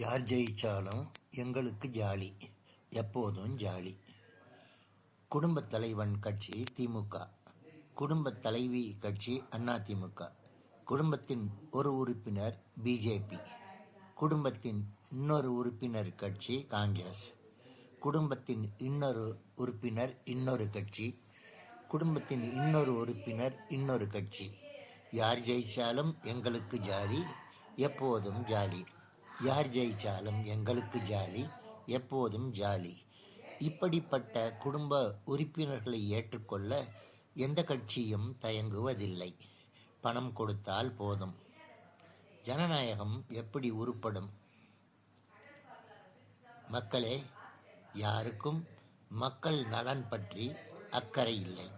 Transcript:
யார் ஜெயிச்சாலும் எங்களுக்கு ஜாலி, எப்போதும் ஜாலி. குடும்பத் தலைவன் கட்சி திமுக, குடும்பத் தலைவி கட்சி அதிமுக, குடும்பத்தின் ஒரு உறுப்பினர் பிஜேபி, குடும்பத்தின் இன்னொரு உறுப்பினர் கட்சி காங்கிரஸ், குடும்பத்தின் இன்னொரு உறுப்பினர் இன்னொரு கட்சி, குடும்பத்தின் இன்னொரு உறுப்பினர் இன்னொரு கட்சி. யார் ஜெயிச்சாலும் எங்களுக்கு ஜாலி, எப்போதும் ஜாலி. யார் ஜெயிச்சாலும் எங்களுக்கு ஜாலி, எப்போதும் ஜாலி. இப்படிப்பட்ட குடும்ப உறுப்பினர்களை ஏற்றுக்கொள்ள எந்த கட்சியும் தயங்குவதில்லை. பணம் கொடுத்தால் போதும். ஜனநாயகம் எப்படி உருப்படும்? மக்களே, யாருக்கும் மக்கள் நலன் பற்றி அக்கறை இல்லை.